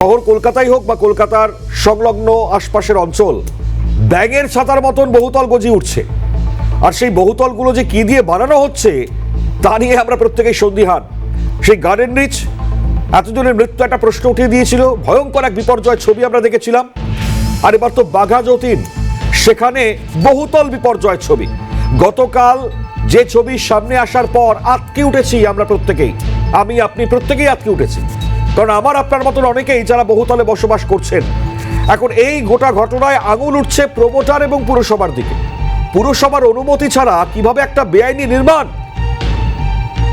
শহর কলকাতাই হোক বা কলকাতার সংলগ্ন আশপাশের অঞ্চল ব্যাঙের ছাতার মতন বহুতল গজিয়ে উঠছে। আর সেই বহুতলগুলো যে কি দিয়ে বানানো হচ্ছে তা নিয়ে আমরা প্রত্যেকেই সন্দিহান। সেই গার্ডেন রিচ এতজনের মৃত্যু একটা প্রশ্ন উঠিয়ে দিয়েছিল, ভয়ঙ্কর এক বিপর্যয় ছবি আমরা দেখেছিলাম। আর এবার তো বাঘা যতীন, সেখানে বহুতল বিপর্যয় ছবি। গতকাল যে ছবি সামনে আসার পর আটকে উঠেছি আমরা প্রত্যেকেই, আমি আপনি প্রত্যেকেই আটকে উঠেছি, কারণ আমার আপনার মতন অনেকেই যারা বহুতলে বসবাস করছেন। এখন এই গোটা ঘটনায় আঙুল উঠছে প্রমোটার এবং পুরসভার দিকে। পুরসভার অনুমতি ছাড়া কিভাবে একটা বেআইনি নির্মাণ,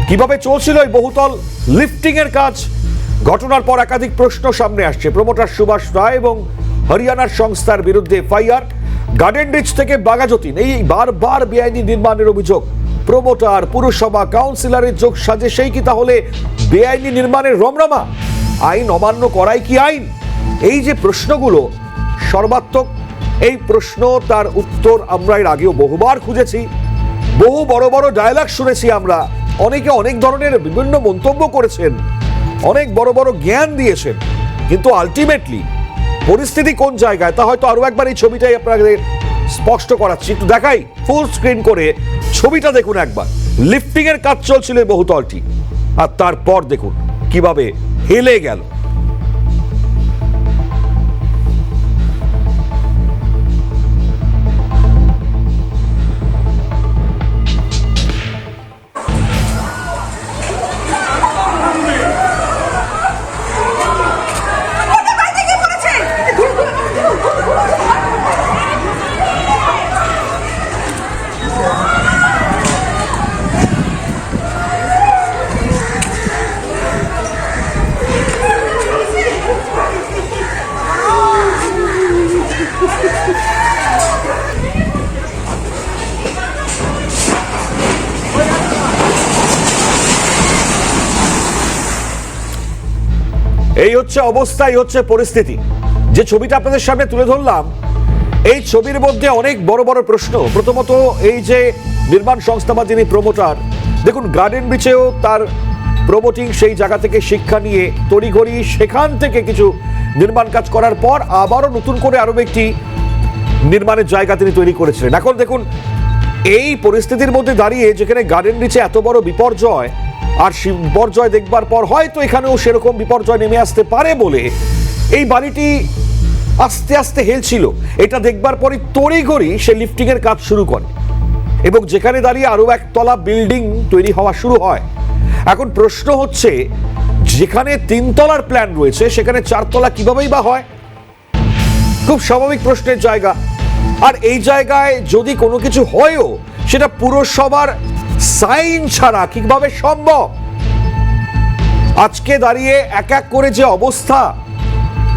কিভাবে চলছিল এই বহুতল লিফটিং এর কাজ? ঘটনার পর একাধিক প্রশ্ন সামনে আসছে। প্রমোটার সুভাষ রায় এবং হরিয়ানার সংস্থার বিরুদ্ধে এফআইআর। গার্ডেন রিচ থেকে বাঘা যতীন, এই বারবার বেআইনি নির্মাণের অভিযোগ। প্রমোটার, পুরসভা, কাউন্সিলরের যোগ সাজে সেই কি তাহলে বেআইনি নির্মাণের রমরমা? আইন অমান্য করাই কি আইন? এই যে প্রশ্নগুলো সর্বাত্মক, এই প্রশ্ন তার উত্তর আমরা এর আগেও বহুবার খুঁজেছি, বহু বড় বড় ডায়লগ শুনেছি আমরা। অনেকে অনেক ধরনের বিভিন্ন মন্তব্য করেছেন, অনেক বড় বড় জ্ঞান দিয়েছেন, কিন্তু আলটিমেটলি পরিস্থিতি কোন জায়গায় তা হয়তো আরো একবার এই ছবিটাই আপনাদের স্পষ্ট করাচ্ছি। একটু দেখাই ফুল স্ক্রিন করে ছবিটা দেখুন একবার। লিফটিং এর কাজ চলছিল বহুতলটি, আর তারপর দেখুন কিভাবে হেলে গেল। এই হচ্ছে অবস্থা, এই হচ্ছে পরিস্থিতি। যে ছবিটা আপনাদের সামনে তুলে ধরলাম, এই ছবির মধ্যে অনেক বড় বড় প্রশ্ন। প্রথমত এই যে নির্মাণ সংস্থা বা যিনি প্রমোটার, দেখুন গার্ডেন রিচেও তার প্রমোটিং সেই জায়গা থেকে শিক্ষা নিয়ে তড়িঘড়ি সেখান থেকে কিছু নির্মাণ কাজ করার পর আবারও নতুন করে আরো একটি নির্মাণের জায়গা তিনি তৈরি করেছিলেন। এখন দেখুন এই পরিস্থিতির মধ্যে দাঁড়িয়ে যেখানে গার্ডেন রিচে এত বড় বিপর্যয়, আর বিপর্যয় দেখবার পর হয়তো এখানেও সেরকম বিপর্যয় নেমে আসতে পারে বলে এই বাড়িটি আস্তে আস্তে হেলছিল। এটা দেখবার পরই তড়িঘড়ি সে লিফটিং এর কাজ শুরু করে এবং যেখানে দাঁড়িয়ে আরো একতলা বিল্ডিং তৈরি হওয়া শুরু হয়। এখন প্রশ্ন হচ্ছে, যেখানে 3 তলার প্ল্যান রয়েছে সেখানে 4 তলা কিভাবেই বা হয়? খুব স্বাভাবিক প্রশ্নের জায়গা। আর এই জায়গায় যদি কোনো কিছু হয়ও সেটা পুরসভার সাইন ছাড়া কিভাবে সম্ভব? আজকে দাঁড়িয়ে এক এক করে যে অবস্থা,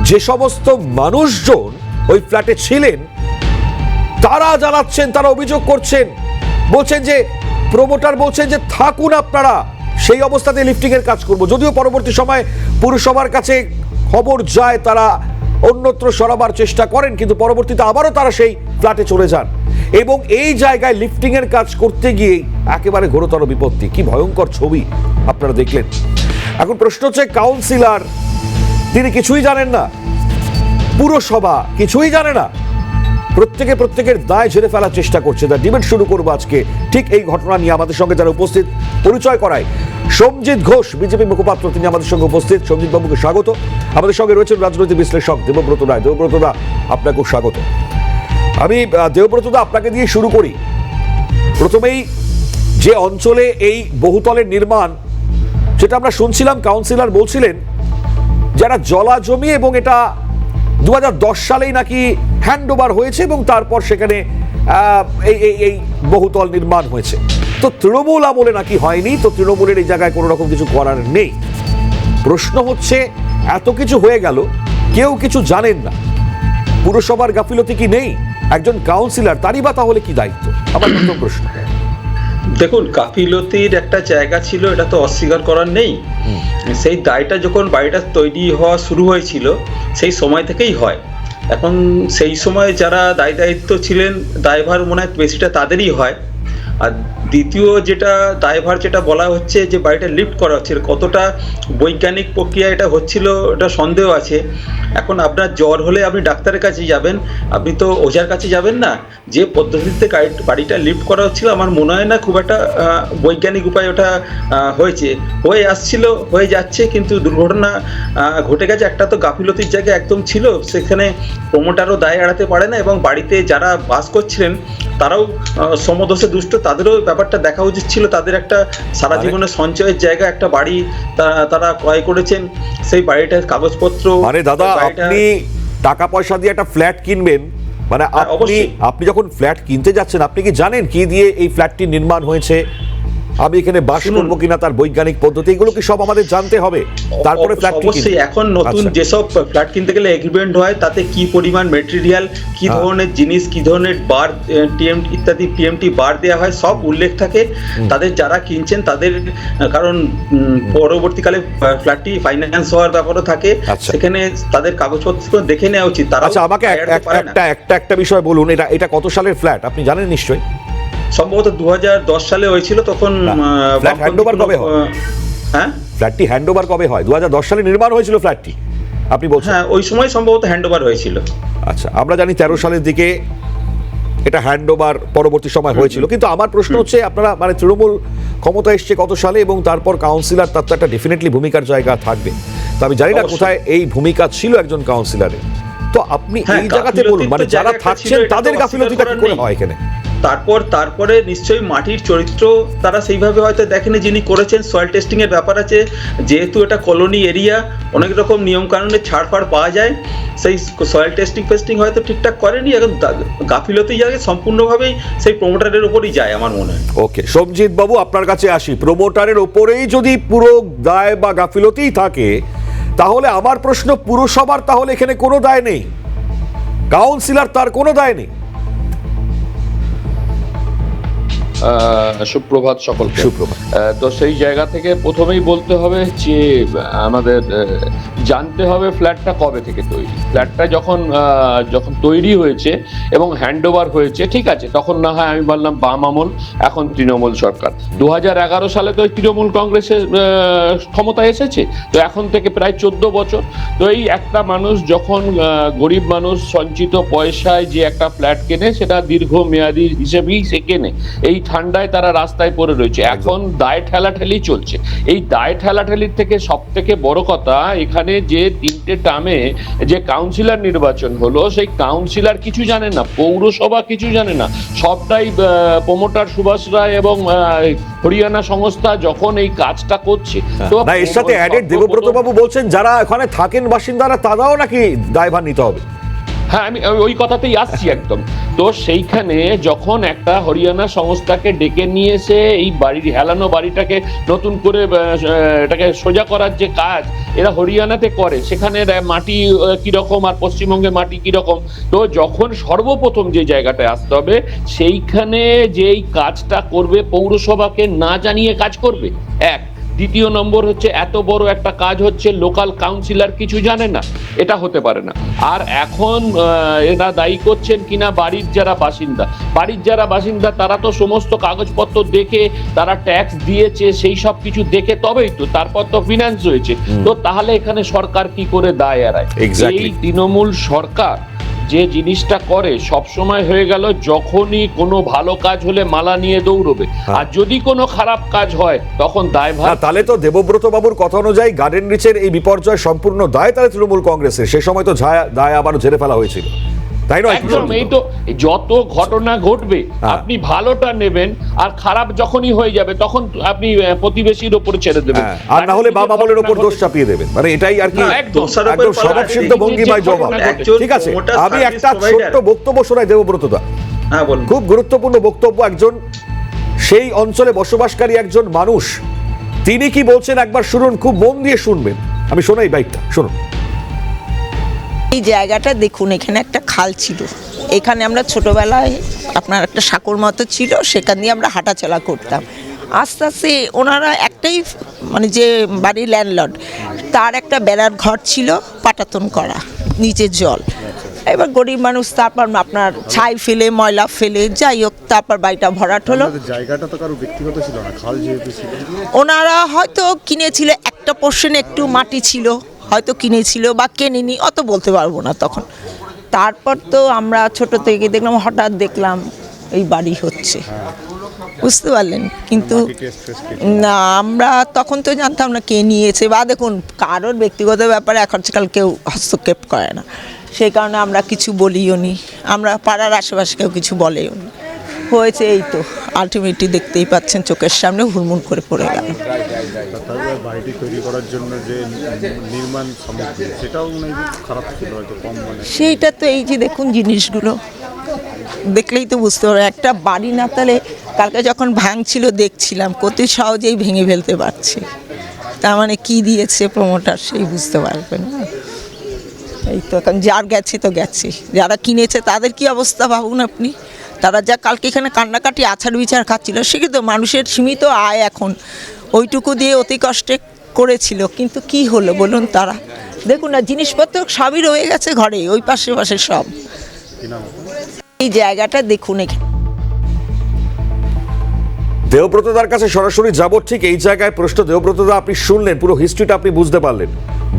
যে সমস্ত মানুষজন ওই ফ্ল্যাটে ছিলেন তারা জানাচ্ছেন, তারা অভিযোগ করছেন, বলছেন যে প্রমোটার বলছেন যে থাকুন আপনারা, সেই অবস্থাতে লিফটিং এর কাজ করব। যদিও পরবর্তী সময় পুরসভার কাছে খবর যায়, তারা অন্যত্র সরাবার চেষ্টা করেন, কিন্তু পরবর্তীতে আবারও তারা সেই ফ্ল্যাটে চলে যান এবং এই জায়গায় লিফটিং এর কাজ করতে গিয়ে একেবারে ঘোরতর বিপত্তি। কি ভয়ঙ্কর ছবি আপনারা দেখলেন। এখন প্রশ্ন হচ্ছে, কাউন্সিলর তিনি কিছুই জানেন না, পুরসভা কিছুই জানে না, প্রত্যেকে প্রত্যেকের দায় ঝেড়ে ফেলার চেষ্টা করছে। তার ডিবেট শুরু করবো আজকে ঠিক এই ঘটনা নিয়ে। আমাদের সঙ্গে যারা উপস্থিত, পরিচয় করায় সঞ্জিত ঘোষ, বিজেপি মুখপাত্র, তিনি আমাদের সঙ্গে উপস্থিত। সঞ্জিত বাবুকে স্বাগত। আমাদের সঙ্গে রয়েছেন রাজনৈতিক বিশ্লেষক দেবব্রত রায়। দেবব্রত দা, আপনাকেও স্বাগত। আমি দেবব্রত দা আপনাকে দিয়ে শুরু করি। প্রথমেই যে অঞ্চলে এই বহুতলের নির্মাণ, সেটা আমরা শুনছিলাম কাউন্সিলর বলছিলেন যারা জলা জমি, এবং এটা 2010 সালেই নাকি হ্যান্ড ওভার হয়েছে এবং তারপর সেখানে এই বহুতল নির্মাণ হয়েছে। তো তৃণমূল আমলে নাকি হয়নি, তো তৃণমূলের এই জায়গায় কোনো রকম কিছু করার নেই। প্রশ্ন হচ্ছে, এত কিছু হয়ে গেল, কেউ কিছু জানেন না, পুরসভার গাফিলতি কি নেই? একজন কাউন্সিলর, তারই বা তাহলে কি দায়িত্ব? আমার প্রথম প্রশ্ন। দেখুন, গাফিলতির একটা জায়গা ছিল, এটা তো অস্বীকার করার নেই। সেই দায়টা যখন বাড়িটা তৈরি হওয়া শুরু হয়েছিল সেই সময় থেকেই হয়। এখন সেই সময় যারা দায়িত্ব ছিলেন, দায়ভার মনে হয় বেশিটা তাদেরই হয়। আর দ্বিতীয় যেটা দায়ভার যেটা বলা হচ্ছে যে বাড়িটা লিফট করা হচ্ছে, কতটা বৈজ্ঞানিক প্রক্রিয়া এটা হচ্ছিল এটা সন্দেহ আছে। এখন আপনার জ্বর হলে আপনি ডাক্তারের কাছে যাবেন, আপনি তো ওঝার কাছে যাবেন না। যে পদ্ধতিতে বাড়িটা লিফট করা হচ্ছিল আমার মনে হয় না খুব একটা বৈজ্ঞানিক উপায় ওটা হয়েছে। হয়ে আসছিল, হয়ে যাচ্ছে, কিন্তু দুর্ঘটনা ঘটে গেছে। একটা তো গাফিলতির জায়গা একদম ছিল, সেখানে প্রমোটারও দায় এড়াতে পারে না, এবং বাড়িতে যারা বাস করছিলেন তারাও সমদোষে দুষ্ট, তাদেরও ব্যাপারটা দেখা উচিত ছিল। তাদের একটা সারা জীবনের সঞ্চয়ের জায়গা, একটা বাড়ি তারা ক্রয় করেছেন, সেই বাড়িটার কাগজপত্র। মানে দাদা আপনি টাকা পয়সা দিয়ে একটা ফ্ল্যাট কিনবেন, মানে আপনি যখন ফ্ল্যাট কিনতে যাচ্ছেন আপনি কি জানেন কি দিয়ে এই ফ্ল্যাটটি নির্মাণ হয়েছে, আমি এখানে বাস করবো কিনা, তার বৈজ্ঞানিক পদ্ধতি, এগুলো কি সব আমাদের জানতে হবে তারপরে ফ্ল্যাট কিনতে? অবশ্যই এখন নতুন যেসব ফ্ল্যাট কিনতে গেলে এগ্রিমেন্ট হয় তাতে কি পরিমাণ মেটেরিয়াল, কি ধরনের জিনিস, কি ধরনের বার টিএমটি ইত্যাদি পিএমটি বার দেওয়া হয় সব উল্লেখ থাকে তাদের, যারা কিনছেন তাদের। কারণ পরবর্তীকালে ফ্ল্যাটটি ফাইন্যান্স হওয়ার ব্যাপারও থাকে, সেখানে তাদের কাগজপত্র দেখে নেওয়া উচিত। তারা আচ্ছা আমাকে একটা বিষয় বলুন, এটা কত সালের ফ্ল্যাট আপনি জানেন নিশ্চয়ই? সম্ভবত 2010 সালে হয়েছিল। তখন ফ্ল্যাট হ্যান্ডওভার কবে হয়? হ্যাঁ, ফ্ল্যাটটি হ্যান্ডওভার কবে হয়? 2010 সালে নির্মাণ হয়েছিল ফ্ল্যাটটি আপনি বলছেন? হ্যাঁ, ওই সময় সম্ভবত হ্যান্ডওভার হয়েছিল। আচ্ছা, আমরা জানি 13 সালের দিকে এটা হ্যান্ডওভার পরবর্তী সময় হয়েছিল, কিন্তু আমার প্রশ্ন হচ্ছে আপনারা মানে তৃণমূল ক্ষমতা এসছে কত সালে, এবং তারপর কাউন্সিলর, তার তো একটা ডেফিনেটলি ভূমিকার জায়গা থাকবে, তো আমি জানি না কোথায় এই ভূমিকা ছিল একজন কাউন্সিলরের। তো আপনি এই জায়গাতে বলুন, মানে যারা থাকছেন তাদের গাফিলতিটা কি করে হয় এখানে? তারপরে নিশ্চয়ই মাটির চরিত্র তারা সেইভাবে হয়তো দেখেনি যিনি করেছেন। সয়েল টেস্টিং এর ব্যাপার আছে, যেহেতু এটা কলোনি এরিয়া, অনেক রকম নিয়ম কানুনের ছাড়ফাড় পাওয়া যায়, সেই সয়েল টেস্টিং হয়তো ঠিকঠাক করেনি। এখন গাফিলতি জায়গায় সম্পূর্ণভাবেই সেই প্রমোটারের উপরই যায় আমার মনে হয়। ওকে, সঞ্জিত বাবু আপনার কাছে আসি। প্রমোটারের ওপরেই যদি পুরো দায় বা গাফিলতিই থাকে, তাহলে আমার প্রশ্ন পুরসভার তাহলে এখানে কোনো দায় নেই, কাউন্সিলর তার কোনো দায় নেই? সুপ্রভাত সকলকে। সুপ্রভাত। তো সেই জায়গা থেকে প্রথমেই বলতে হবে যে আমাদের জানতে হবে ফ্ল্যাটটা কবে থেকে তৈরি। ফ্ল্যাটটা যখন তৈরি হয়েছে এবং হ্যান্ডওভার হয়েছে, ঠিক আছে, তখন না হয় আমি বললাম বাম আমল, এখন তৃণমূল সরকার। 2011 সালে তো তৃণমূল কংগ্রেসের ক্ষমতায় এসেছে, তো এখন থেকে প্রায় 14 বছর। তো এই একটা মানুষ যখন গরিব মানুষ সঞ্চিত পয়সায় যে একটা ফ্ল্যাট কেনে, সেটা দীর্ঘমেয়াদী হিসেবেই সে কেনে। এই ঠান্ডায় তারা রাস্তায় পড়ে রয়েছে, এখন দায় ঠেলাঠেলি চলছে। এই দায় ঠেলাঠেলির থেকে সব থেকে বড় কথা, এখানে যে 3টে টার্মে যে কাউন্সিলর নির্বাচন হলো, সেই কাউন্সিলর কিছু জানে না, পৌরসভা কিছু জানে না, সবটাই প্রমোটার সুভাষ রায় এবং হরিয়ানা সংস্থা যখন এই কাজটা করছে। তো না, এর সাথে অ্যাডেড দেবব্রত বাবু বলছেন যারা এখানে থাকেন বাসিন্দারা, তারাও নাকি দায়ভার নিতে হবে। হ্যাঁ, আমি ওই কথাতেই আসছি একদম। তো সেইখানে যখন একটা হরিয়ানা সংস্থাকে ডেকে নিয়ে এসে এই হেলানো বাড়িটাকে নতুন করে এটাকে সোজা করার যে কাজ এরা হরিয়ানাতে করে, সেখানে মাটি কিরকম আর পশ্চিমবঙ্গে মাটি কিরকম, তো যখন সর্বপ্রথম যে জায়গাটায় আসতে হবে, সেইখানে যেই কাজটা করবে পৌরসভাকে না জানিয়ে কাজ করবে, এক। দ্বিতীয় নম্বর হচ্ছে, এত বড় একটা কাজ হচ্ছে, লোকাল কাউন্সিলর কিছু জানে না, এটা হতে পারে না। আর এখন এরা দায়ী করছেন কিনা বাড়ির যারা বাসিন্দা তারা তো সমস্ত কাগজপত্র দেখে, তারা ট্যাক্স দিয়েছে, সেই সব কিছু দেখে তবেই তো, তারপর তো ফিনান্স হয়েছে। তো তাহলে এখানে সরকার কি করে দায় এড়ায়? এই তৃণমূল সরকার যে জিনিসটা করে সব সময় হয়ে গেল, যখনই কোনো ভালো কাজ হলে মালা নিয়ে দৌড়বে, আর যদি কোনো খারাপ কাজ হয় তখন দায়ভার। তাহলে তো দেবব্রত বাবুর কথা অনুযায়ী গার্ডেন রিচের এই বিপর্যয় সম্পূর্ণ দায় তাহলে তৃণমূল কংগ্রেসের। সে সময় তো দায় আবার ঝেড়ে ফেলা হয়েছিল, তাই নয়? একদম। এই তো যত ঘটনা ঘটবে আপনি ভালোটা নেবেন, আর খারাপ যখনই হয়ে যাবে তখন আপনি প্রতিবেশীর উপরে ছেড়ে দেবেন, আর না হলে বাম আমলের উপর দোষ চাপিয়ে দেবেন। মানে এটাই আর কি একদম স্বভাবসিদ্ধ ভঙ্গিমায় জবাব। ঠিক আছে, আমি একটা ছোট্ট বক্তব্য শোনাই দেবব্রত দা। খুব গুরুত্বপূর্ণ বক্তব্য, একজন সেই অঞ্চলে বসবাসকারী একজন মানুষ, তিনি কি বলছেন একবার শুনুন, খুব মন দিয়ে শুনবেন। আমি শোনাই বাইকটা, শুনুন। এই জায়গাটা দেখুন, এখানে একটা খাল ছিল, এখানে আমরা ছোটবেলায় আপনার একটা সাঁকোর মতো ছিল, সেখান দিয়ে আমরা হাঁটাচলা করতাম। আস্তে আস্তে ওনারা একটাই মানে যে বাড়ির ল্যান্ডলর্ড, তার একটা বেড়ার ঘর ছিল পাটাতন করা, নিচে জল। এবার গরিব মানুষ, তারপর আপনার ছাই ফেলে ময়লা ফেলে, যাই হোক, তারপর বাড়িটা ভরাট হলো। আপনাদের জায়গাটা তো কারো ব্যক্তিগত ছিল না, খাল যেহেতু ছিল। ওনারা হয়তো কিনেছিল, একটা পোর্শনে একটু মাটি ছিল, হয়তো কিনেছিল বা কেনেনি, অত বলতে পারবো না তখন। তারপর তো আমরা ছোট থেকে দেখলাম, হঠাৎ দেখলাম এই বাড়ি হচ্ছে, বুঝতে পারলেন? কিন্তু না, আমরা তখন তো জানতাম না কে নিয়েছে, বা দেখুন কারোর ব্যক্তিগত ব্যাপারে এখনকাল কেউ হস্তক্ষেপ করে না, সেই কারণে আমরা কিছু বলিও নি, আমরা পাড়ার আশেপাশে কেউ কিছু বলেও নি। হয়েছে এই তো, আলটিমেটলি দেখতেই পাচ্ছেন চোখের সামনে হুড়মুড় করে পড়ে গেল। তারপরে বাড়িটি তৈরি করার জন্য যে নির্মাণ সামগ্রী, সেটাও মনে হয় খারাপ ছিল, হয়তো কম মানে। সেইটা তো এই যে দেখুন জিনিসগুলো দেখলেই তো বুঝতে পারবে, একটা বাড়ি না, তাহলে কালকে যখন ভাঙছিল দেখছিলাম কত সহজেই ভেঙে ফেলতে পারছে, তার মানে কি দিয়েছে প্রমোটার সেই বুঝতে পারবেন না। এই তো এখন যার গেছে তো গেছে, যারা কিনেছে তাদের কি অবস্থা ভাবুন আপনি। তারা যা কালকে এখানে কান্নাকাটি আছাড় বিচার খাচ্ছিল, সে কিন্তু মানুষের সীমিত আয়, এখন ওইটুকু দিয়ে অতি কষ্টে করেছিল, কিন্তু কি হলো বলুন। তারা দেখুন না, জিনিসপত্র সবই রয়ে গেছে ঘরে, ওই পাশে পাশে সব। এই জায়গাটা দেখুন, এখানে দেবব্রতদার কাছে সরাসরি যাব, ঠিক এই জায়গায় প্রশ্ন। দেবব্রতদা, আপনি শুনলেন, পুরো হিস্ট্রিটা আপনি বুঝতে পারলেন।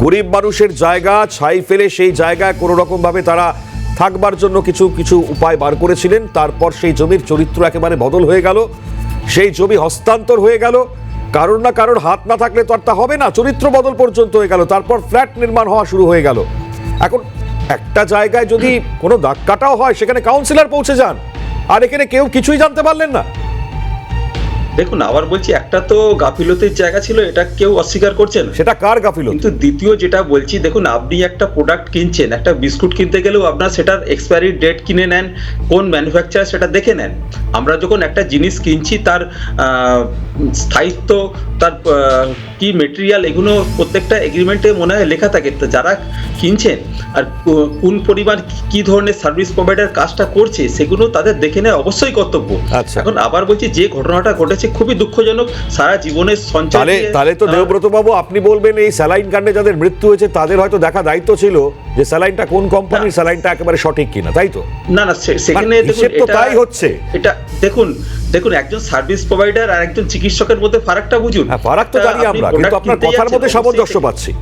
গরিব মানুষের জায়গা ছাই ফেলে সেই জায়গায় কোনো রকম ভাবে তারা থাকবার জন্য কিছু কিছু উপায় বার করেছিলেন, তারপর সেই জমির চরিত্র একেবারে বদল হয়ে গেল, সেই জমি হস্তান্তর হয়ে গেল, কারোর না কারোর হাত না থাকলে তো আর তা হবে না, চরিত্র বদল পর্যন্ত হয়ে গেল, তারপর ফ্ল্যাট নির্মাণ হওয়া শুরু হয়ে গেল। এখন একটা জায়গায় যদি কোনো দাগ কাটাও হয়, সেখানে কাউন্সিলর পৌঁছে যান, আর এখানে কেউ কিছুই জানতে পারলেন না। দেখুন, আবার বলছি, একটা তো গাফিলতির জায়গা ছিল, এটা কেউ অস্বীকার করছে না, সেটা কার গাফিলতি? কিন্তু দ্বিতীয় যেটা বলছি, দেখুন আপনি একটা প্রোডাক্ট কিনছেন, একটা বিস্কুট কিনতে গেলেও আপনার সেটার এক্সপায়ারি ডেট কিনে নেন, কোন ম্যানুফ্যাকচারার সেটা দেখে নেন। আমরা যখন একটা জিনিস কিনছি, তার স্থায়িত্ব, তার কি মেটেরিয়াল, এগুলো প্রত্যেকটা এগ্রিমেন্টে মনে হয় লেখা থাকে। তো যারা কিনছেন আর কোন পরিমাণ কি ধরনের সার্ভিস প্রোভাইডার কাজটা করছে, সেগুলো তাদের দেখে নেওয়া অবশ্যই কর্তব্য। আচ্ছা। এখন আবার বলছি, যে ঘটনাটা ঘটেছে খুবই দুঃখজনক, সারা জীবনের সঞ্চয় দিয়ে- তাহলে তো দেবব্রত বাবু, আপনি বলবেন এই স্যালাইন কাণ্ডে যাদের মৃত্যু হয়েছে তাদের হয়তো দেখা দায়িত্ব ছিল যে স্যালাইনটা কোন কোম্পানির, স্যালাইনটা একেবারে সঠিক কিনা, তাই তো? না না, সেখানে মানে দেখুন, হিসেব তো তাই হচ্ছে। এটা দেখুন, একজন সার্ভিস প্রোভাইডার আর একজন চিকিৎসকের মধ্যে ফারাকটা বুঝুন। হ্যাঁ, ফারাক তো জানি আমরা, কিন্তু আপনার কথার মধ্যে সামঞ্জস্য পাচ্ছি।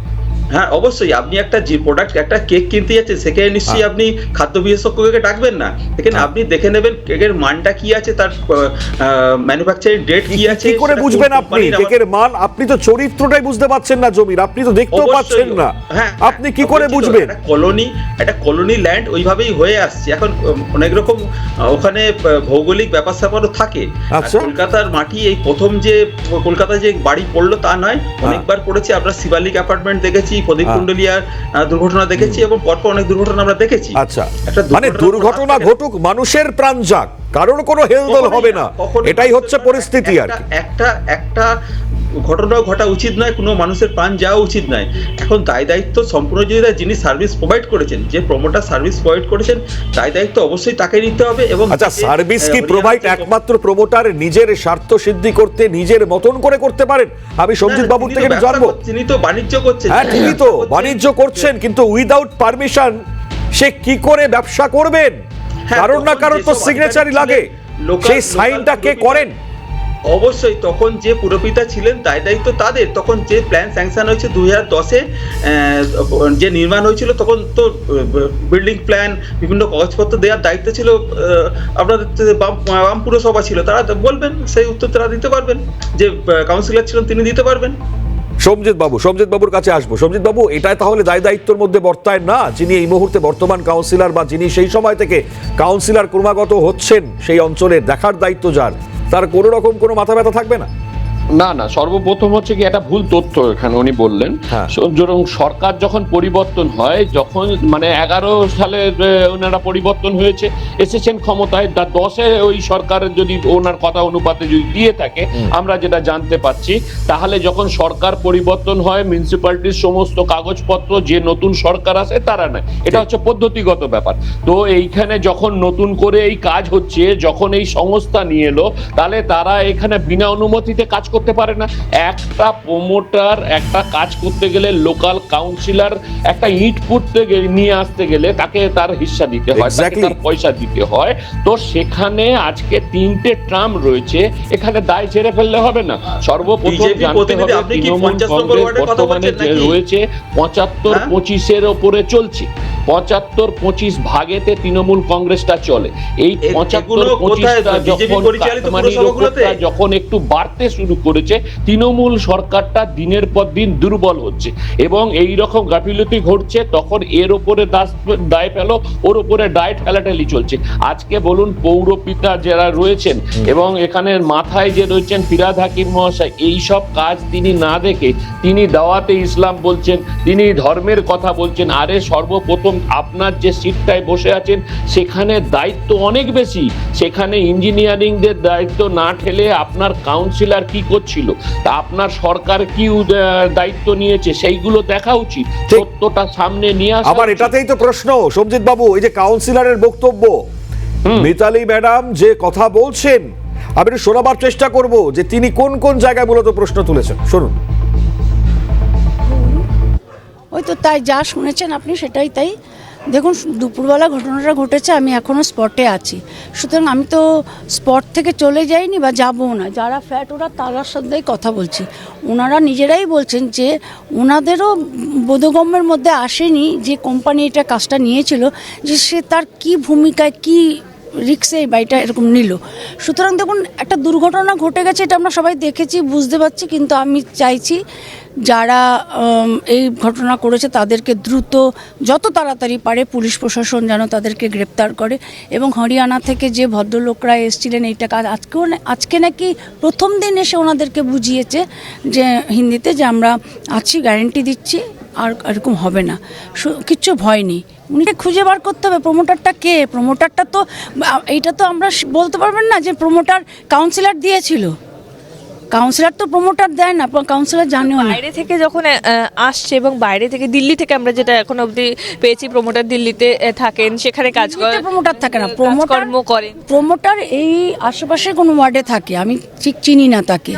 হ্যাঁ, অবশ্যই আপনি একটা যে প্রোডাক্ট, একটা কেক কিনতে যাচ্ছেন, সেখানে নিশ্চয়ই আপনি খাদ্য বিশেষজ্ঞকে ডাকবেন না, এখানে আপনি দেখে নেবেন কেকের মানটা কি আছে, তার ম্যানুফ্যাকচারিং ডেট কি আছে। কি করে বুঝবেন আপনি কেকের মান? আপনি তো চরিত্রটাই বুঝতে পারছেন না জমির, আপনি তো দেখতেও পাচ্ছেন না, আপনি কি করে বুঝবেন? একটা কলোনি ল্যান্ড ওইভাবেই হয়ে আসছে। এখন অনেক রকম ওখানে ভৌগোলিক ব্যাপার স্যাপারও থাকে। আচ্ছা। কলকাতার মাটি এই প্রথম যে কলকাতায় যে বাড়ি পড়লো তা নয়, অনেকবার পড়েছে। আমরা শিবালিক অ্যাপার্টমেন্ট দেখেছি, প্রদীপ কুণ্ডলিয়ার দুর্ঘটনা দেখেছি, এবং পরপর অনেক দুর্ঘটনা আমরা দেখেছি। আচ্ছা, মানে দুর্ঘটনা ঘটুক, মানুষের প্রাণ যাক, কারণ কোনো হেলদোল হবে না, এটাই হচ্ছে পরিস্থিতি। আর একটা ঘটনাও ঘটা উচিত নয়, কোনো মানুষের প্রাণ যাওয়া উচিত নয়। এখন দায় দায়িত্ব সম্পূর্ণ, যদি যিনি সার্ভিস প্রোভাইড করেছেন, যে প্রমোটার সার্ভিস প্রোভাইড করেছেন, দায় দায়িত্ব অবশ্যই তাকে নিতে হবে। এবং আচ্ছা, সার্ভিস কি প্রোভাইড একমাত্র প্রমোটার নিজের স্বার্থ সিদ্ধি করতে নিজের মতন করে করতে পারেন? আমি সঞ্জিত বাবুর থেকে জানবো। তিনি তো বাণিজ্য করছেন। হ্যাঁ, ঠিকই তো, বাণিজ্য করছেন, কিন্তু উইদাউট পারমিশন সে কি করে ব্যবসা করবেন? কারণ না কারণ তো সিগনেচারই লাগে, সেই সাইনটা কে করেন? অবশ্যই তখন যে পুরোপিতা ছিলেন, দায় দায়িত্ব তাদের। তখন যে প্ল্যান স্যাংশন হয়েছে 2010-এ, যে নির্মাণ হয়েছিল, তখন তো বিল্ডিং প্ল্যান, বিভিন্ন কাগজপত্র দেওয়ার দায়িত্ব ছিল আপনাদের বাম পুরসভা ছিল, তারা বলবেন, সেই উত্তর তারা দিতে পারবেন। যে কাউন্সিলর ছিলেন তিনি দিতে পারবেন। সঞ্জিত বাবুর কাছে আসবো। সঞ্জিত বাবু, এটাই তাহলে দায় দায়িত্বের মধ্যে বর্তায় না, যিনি এই মুহূর্তে বর্তমান কাউন্সিলর, বা যিনি সেই সময় থেকে কাউন্সিলর ক্রমাগত হচ্ছেন সেই অঞ্চলের, দেখার দায়িত্ব যার, তার কোনো রকম কোনো মাথা ব্যথা থাকবে না? না না, সর্বপ্রথম হচ্ছে কি, একটা ভুল তথ্য এখানে উনি বললেন। যেরকম সরকার যখন পরিবর্তন হয়, যখন মানে 11 সালে ওনারা পরিবর্তন হয়েছে, এসেছেন ক্ষমতায়, 10-এ ওই সরকারের যদি ওনার কথা অনুপাতে যদি দিয়ে থাকে, আমরা যেটা জানতে পাচ্ছি, তাহলে যখন সরকার পরিবর্তন হয়, মিউনিসিপ্যালিটির সমস্ত কাগজপত্র যে নতুন সরকার আসে তারা নেয়, এটা হচ্ছে পদ্ধতিগত ব্যাপার। তো এইখানে যখন নতুন করে এই কাজ হচ্ছে, যখন এই সংস্থা নিয়ে এলো, তাহলে তারা এখানে বিনা অনুমতিতে কাজ করতে পারে না। একটা প্রমোটার একটা কাজ করতে গেলে লোকাল কাউন্সিলর একটা ইট পুঁততে নিয়ে আসতে গেলে তাকে তার হিস্সা দিতে হয়, তাকে Exactly. তার পয়সা দিতে হয়। তো সেখানে আজকে 3টে ট্রাম রয়েছে, এখানে দায় ঝেড়ে ফেললে হবে না। সর্বপ্রথম BJP জানতে প্রতিনিধি, হবে আপনি কি তৃণমূল 50 নম্বর কংগ্রেস ওয়ার্ডের কথা বর্তমানে বলছেন যে নাকি? রয়েছে 75-25-এর ওপরে চলছে। 75-25 ভাগেতে তৃণমূল কংগ্রেসটা চলে। এই এগুলো কোথায়? 75-25টা BJP যখন পরিচালিত কাটমানির পুরসভাগুলোতে? ওপরটা যখন একটু বাড়তে শুরু করেছে, তৃণমূল সরকারটা দিনের পর দিন দুর্বল হচ্ছে এবং এই রকম গাফিলতি ঘটছে, তখন এর ওপরে দায় পেল, ওর ওপরে দায় ঠেলাঠেলি চলছে। আজকে বলুন পৌরপিতা যারা রয়েছেন এবং এখানে মাথায় যে রয়েছেন ফিরহাদ হাকিম মহাশয়, এই সব কাজ তিনি না দেখে তিনি দাওয়াতে ইসলাম বলছেন, তিনি ধর্মের কথা বলছেন। আরে সর্বপ্রথম আপনার যে সিটটায় বসে আছেন সেখানে দায়িত্ব অনেক বেশি, সেখানে ইঞ্জিনিয়ারিংদের দায়িত্ব না ঠেলে আপনার কাউন্সিলর কি করছিল, তা আপনার সরকার কি দায়িত্ব নিয়েছে সেইগুলো দেখা উচিত, সত্যটা সামনে নিয়ে আসা আবার উচিত। এটাতেই তো প্রশ্ন, সঞ্জিত বাবু, এই যে কাউন্সিলরের বক্তব্য, মিতালি ম্যাডাম যে কথা বলছেন, আমি একটু শোনাবার চেষ্টা করব যে তিনি কোন কোন জায়গায় মূলত প্রশ্ন তুলেছেন, শুনুন। ওই তো তাই যা শুনেছেন আপনি সেটাই তাই। দেখুন দুপুরবেলা ঘটনাটা ঘটেছে, আমি এখনও স্পটে আছি, সুতরাং আমি তো স্পট থেকে চলে যাইনি বা যাবও না। যারা ফ্ল্যাট ওরা তার সাথেই কথা বলছি, ওনারা নিজেরাই বলছেন যে ওনাদেরও বোধগম্যের মধ্যে আসেনি যে কোম্পানি এটা কাজটা নিয়েছিল, যে সে তার কি ভূমিকায় কি রিক্সে এই বাড়িটা এরকম নিল। সুতরাং দেখুন একটা দুর্ঘটনা ঘটে গেছে, এটা আমরা সবাই দেখেছি, বুঝতে পারছি, কিন্তু আমি চাইছি যারা এই ঘটনা করেছে তাদেরকে দ্রুত যত তাড়াতাড়ি পারে পুলিশ প্রশাসন যেন তাদেরকে গ্রেপ্তার করে। এবং হরিয়ানা থেকে যে ভদ্রলোকরা এসেছিলেন এইটা কাজ আজকে নাকি প্রথম দিন এসে ওনাদেরকে বুঝিয়েছে যে হিন্দিতে যে আমরা আছি, গ্যারেন্টি দিচ্ছি, আর এরকম হবে না, কিচ্ছু ভয় নেই। উনিকে খুঁজে বার করতে হবে প্রমোটারটা কে। প্রমোটারটা তো এইটা তো আমরা বলতে পারবেন না যে প্রমোটার কাউন্সিলর দিয়েছিল, কাউন্সিলর তো প্রমোটার দেয় না, কাউন্সিলর জানেও না। বাইরে থেকে যখন আসছে এবং বাইরে থেকে দিল্লি থেকে আমরা যেটা এখন অবধি পেয়েছি, প্রমোটার দিল্লিতে থাকেন, সেখানে কাজ করেন। প্রমোটার থাকে না, কর্ম করেন। প্রমোটার এই আশেপাশে কোনো ওয়ার্ডে থাকে, আমি ঠিক চিনি না তাকে।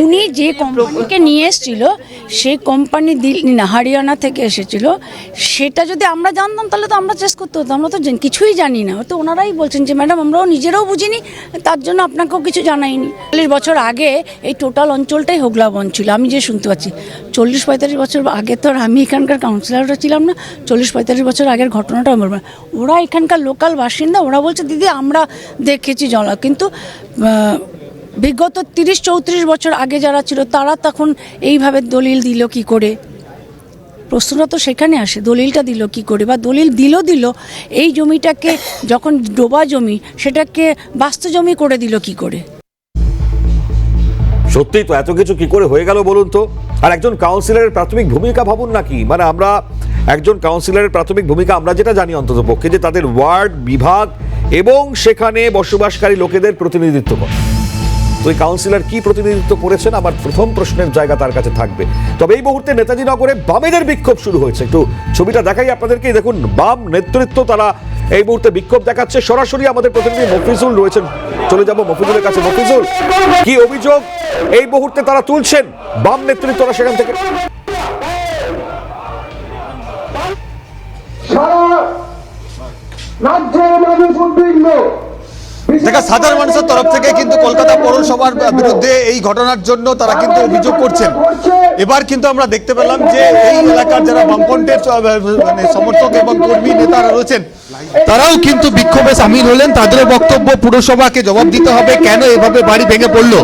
উনি যে কোম্পানিকে নিয়ে এসেছিল সেই কোম্পানি দিল্লি না হরিয়ানা থেকে এসেছিল, সেটা যদি আমরা জানতাম তাহলে তো আমরা চেষ্টা করতে হতো। আমরা তো কিছুই জানি না, তো ওনারাই বলছেন যে ম্যাডাম আমরাও নিজেরাও বুঝিনি, তার জন্য আপনাকেও কিছু জানাইনি। 40 বছর আগে এই টোটাল অঞ্চলটাই হোগলাবন ছিল, আমি যে শুনতে পাচ্ছি। 40-45 বছর আগে তো আর আমি এখানকার কাউন্সিলরটা ছিলাম না, 40-45 বছর আগের ঘটনাটা আমার, ওরা এখানকার লোকাল বাসিন্দা, ওরা বলছে দিদি আমরা দেখেছি জলা, কিন্তু বিগত 30-34 বছর আগে যারা ছিল তারা তখন এইভাবে দলিল দিল কি করে? প্রশ্নটা তো সেখানে আসে, দলিলটা দিল কি করে, বা দলিল দিল এই জমিটাকে যখন ডোবা জমি সেটাকে বাস্তু জমি করে দিল কি করে? সত্যিই তো এত কিছু কি করে হয়ে গেল বলুন তো। আর একজন কাউন্সিলরের প্রাথমিক ভূমিকা ভাবুন নাকি, মানে আমরা একজন কাউন্সিলরের প্রাথমিক ভূমিকা আমরা যেটা জানি অন্তত পক্ষে, যে তাদের ওয়ার্ড, বিভাগ এবং সেখানে বসবাসকারী লোকেদের প্রতিনিধিত্ব করে। তো এই কাউন্সিলর কি প্রতিনিধিত্ব করেছেন, আমার প্রথম প্রশ্নের জায়গা তার কাছে থাকবে। তবে এই মুহূর্তে নেতাজি নগরে বামেদের বিক্ষোভ শুরু হয়েছে, একটু ছবিটা দেখাই আপনাদেরকে। দেখুন বাম নেতৃত্ব তারা এই মুহূর্তে বিক্ষোভ দেখাচ্ছে। সরাসরি আমাদের প্রতিনিধি মফিজুল রয়েছেন, চলে যাব মফিজুলের কাছে। মফিজুল, কি অভিযোগ এই মুহূর্তে তারা তুলছেন বাম নেতৃত্বরা সেখান থেকে? দেখা সাধারণ মানুষের তরফ থেকে কিন্তু কলকাতা পৌরসভার বিরুদ্ধে এই ঘটনার জন্য তারা কিন্তু অভিযোগ করছেন। এবার কিন্তু আমরা দেখতে পেলাম যে এই এলাকার যারা বামফ্রন্টের মানে সমর্থক এবং কর্মী নেতারা রয়েছেন তারাও কিন্তু বিক্ষোভে সামিল হলেন। তাদের বক্তব্য পুরসভাকে জবাব দিতে হবে, কেন এভাবে বাড়ি ভেঙে পড়লো,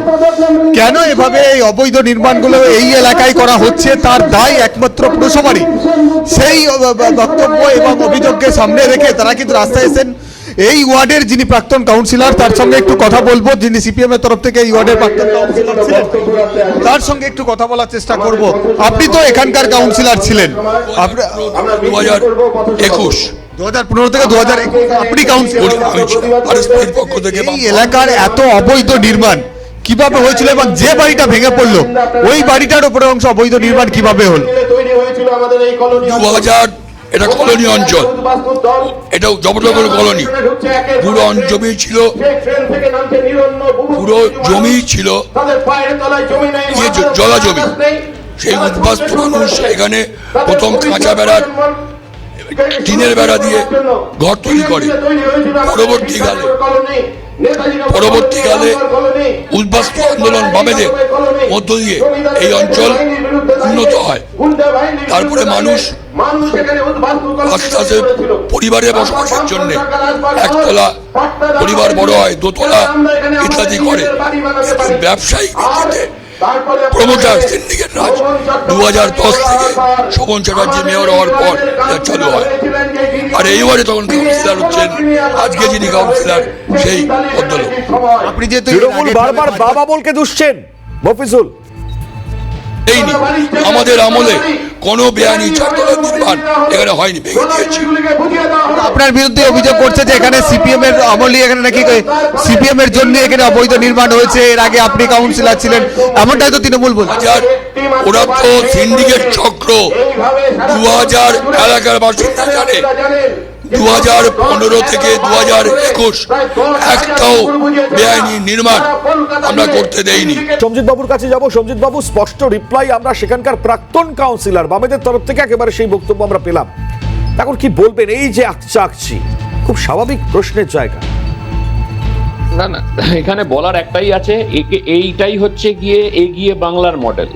কেন এভাবে এই অবৈধ নির্মাণগুলো এই এলাকায় করা হচ্ছে, তার দায় একমাত্র পুরসভারই। সেই বক্তব্য এবং অভিযোগকে সামনে রেখে তারা কিন্তু রাস্তায় এসেছেন। এই ওয়ার্ডের যিনি প্রাক্তন কাউন্সিলর তার সঙ্গে একটু কথা বলবো, যিনি সিপিএম এর তরফ থেকে এই ওয়ার্ডের প্রাক্তন কাউন্সিলর ছিলেন, তার সঙ্গে একটু কথা বলার চেষ্টা করব। আপনি তো এখানকার কাউন্সিলর ছিলেন, 2015 থেকে 2021 আপনি কাউন্সিলর। এই এলাকার এত অবৈধ নির্মাণ কিভাবে হয়েছিল এবং যে বাড়িটা ভেঙে পড়লো ওই বাড়িটার উপরে অংশ অবৈধ নির্মাণ কিভাবে হলো? এটা কলোনি অঞ্চল, এটা জবরদখল কলোনি। পুরো জমি ছিল, পুরো জমি ছিল জলা জমি। সেই উদ্বাস্তু মানুষ এখানে প্রথম কাঁচা বেড়ার টিনের বেড়া দিয়ে ঘর তৈরি করে। পরবর্তীকালে উদ্বাস্তু আন্দোলন বামেদের মধ্য দিয়ে এই অঞ্চল উন্নত হয়। তারপরে মানুষ আস্তে আস্তে পরিবারে বসবাসের জন্য একতলা পরিবার বড় হয়, দোতলা ইত্যাদি করে। ব্যবসায়িক ভিত্তিতে প্রমোটার সিন্ডিকেট রাজ 2010 থেকে শোভন চ্যাটার্জি মেয়র হওয়ার পর চালু হয়। আর এইবারে তখন কাউন্সিলর হচ্ছেন আজকে যিনি কাউন্সিলর সেই ভদ্রলোক। আপনি যেহেতু তৃণমূল বারবার বাবা বলকে দুষছেন মফিজুল। এইনি আমাদের আমলে কোনো বেআইনি চারতলা নির্মাণ এখানে হয়নি, ভেঙে দিয়েছি। আপনার বিরুদ্ধে অভিযোগ করছে যে এখানে সিপিএম এর আমলে এখানে নাকি সিপিএম এর জন্য এখানে অবৈধ নির্মাণ হয়েছে, এর আগে আপনি কাউন্সিলর ছিলেন, এমনটাই তো তৃণমূল বলছে। ওরা তো সিন্ডিকেট চক্র। 2000 এলাকার বাসিন্দা জানে 2015 থেকে 2021 একটাও বেআইনি নির্মাণ আমরা করতে দেইনি। সঞ্জিত বাবুর কাছে যাব। সঞ্জিত বাবু, স্পষ্ট রিপ্লাই আমরা সেখানকার প্রাক্তন কাউন্সিলর বামেদের তরফ থেকে একেবারে সেই বক্তব্য আমরা পেলাম। এখন কি বলবেন এই যে আকছি খুব স্বাভাবিক প্রশ্নের জায়গা? না না, এখানে বলার একটাই আছে, এইটাই হচ্ছে গিয়ে এগিয়ে বাংলার মডেল।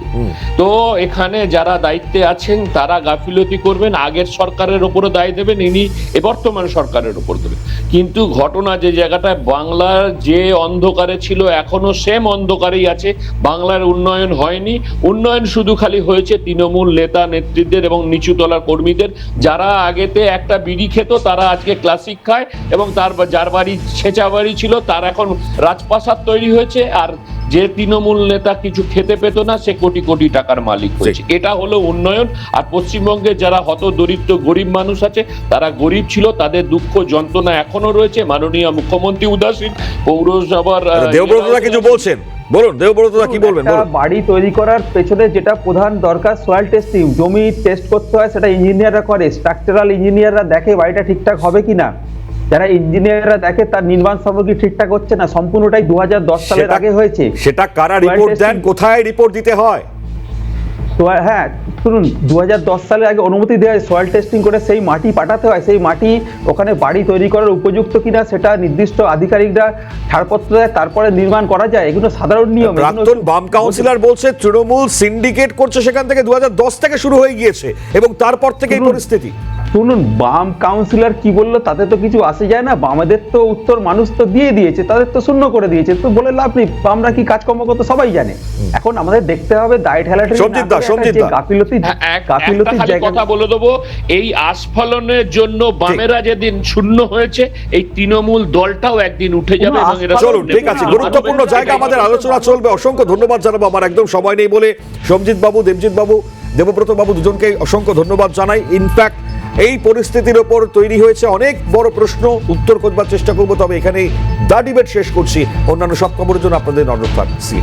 তো এখানে যারা দায়িত্বে আছেন তারা গাফিলতি করবেন, আগের সরকারের উপরও দায় দেবেন, ইনি বর্তমান সরকারের উপর দেবেন। কিন্তু ঘটনা যে জায়গাটায় বাংলার যে অন্ধকারে ছিল এখনো সেম অন্ধকারেই আছে। বাংলার উন্নয়ন হয়নি, উন্নয়ন শুধু খালি হয়েছে তৃণমূল নেতা নেত্রীদের এবং নিচুতলার কর্মীদের। যারা আগেতে একটা বিড়ি খেত তারা আজকে ক্লাসিক খায়, এবং তার যার বাড়ি ছেঁচা বাড়ি ছিল তার এখন রাজপ্রাসাদ তৈরি হয়েছে। আর যে তৃণমূল নেতা কিছু খেতে পেত না সে কোটি কোটি টাকার মালিক হয়েছে। এটা হলো উন্নয়ন। আর পশ্চিমবঙ্গে যারা হত দরিদ্র গরিব মানুষ আছে তারা গরিব ছিল, তাদের দুঃখ যন্ত্রণা এখনো রয়েছে। মাননীয় মুখ্যমন্ত্রী উদাসীন, পৌরসভার দেবব্রতদা কিছু বলছেন, বলুন দেবব্রতদা কি বলবেন? বাড়ি তৈরি করার পেছনে যেটা প্রধান দরকার সয়েল টেস্টিং, জমি টেস্ট করতে হয়, সেটা ইঞ্জিনিয়াররা করে। স্ট্রাকচারাল ইঞ্জিনিয়াররা দেখে বাড়িটা ঠিকঠাক হবে কিনা। যারা ইঞ্জিনিয়াররা দেখে তার নির্মাণ সামগ্রী ঠিকঠাক হচ্ছে না, সম্পূর্ণটাই 2010 সালের আগে হয়েছে। সেটা কারা রিপোর্ট দেন, কোথায় রিপোর্ট দিতে হয়? তো হ্যাঁ শুনুন, 2010 সালের আগে অনুমতি দেওয়া হয়, সয়েল টেস্টিং করে সেই মাটি পাঠাতে হয়। সেই মাটি ওখানে বাড়ি তৈরি করার উপযুক্ত কিনা সেটা নির্দিষ্ট আধিকারিকরা ছাড়পত্র দেয়, তারপরে নির্মাণ করা যায়। এগুলো সাধারণ নিয়ম। প্রাক্তন বাম কাউন্সিলর বলছে তৃণমূল সিন্ডিকেট করছে, সেখান থেকে 2010 থেকে শুরু হয়ে গিয়েছে এবং তারপর থেকে এই পরিস্থিতি। শুনুন, বাম কাউন্সিলর কি বললো তাতে তো কিছু আসে যায় না। বামেদের তো উত্তর মানুষ তো দিয়ে দিয়েছে, তাদের তো শূন্য করে দিয়েছে, তো বলে লাভ নেই। আমরা কি কাজকর্ম করতে সবাই জানে। এখন আমাদের দেখতে হবে দায় ঠেলাঠেলি কথা বলে দেবো। এই আস্ফলনের জন্য বামেরা যেদিন শূন্য হয়েছে এই তৃণমূল দলটাও একদিন উঠে যাবে। চলুন, ঠিক আছে, গুরুত্বপূর্ণ জায়গা আমাদের আলোচনা চলবে। অসংখ্য ধন্যবাদ জানাবো, আমার একদম সময় নেই বলে সঞ্জিত বাবু, দেবজিৎ বাবু, দেবব্রত বাবু দুজনকে অসংখ্য ধন্যবাদ জানাই। ইনফ্যাক্ট এই পরিস্থিতির ওপর তৈরি হয়েছে অনেক বড় প্রশ্ন, উত্তর খোঁজবার চেষ্টা করবো। তবে এখানেই দা ডিবেট শেষ করছি। অন্যান্য সব খবরের জন্য আপনাদের নজর থাকছে।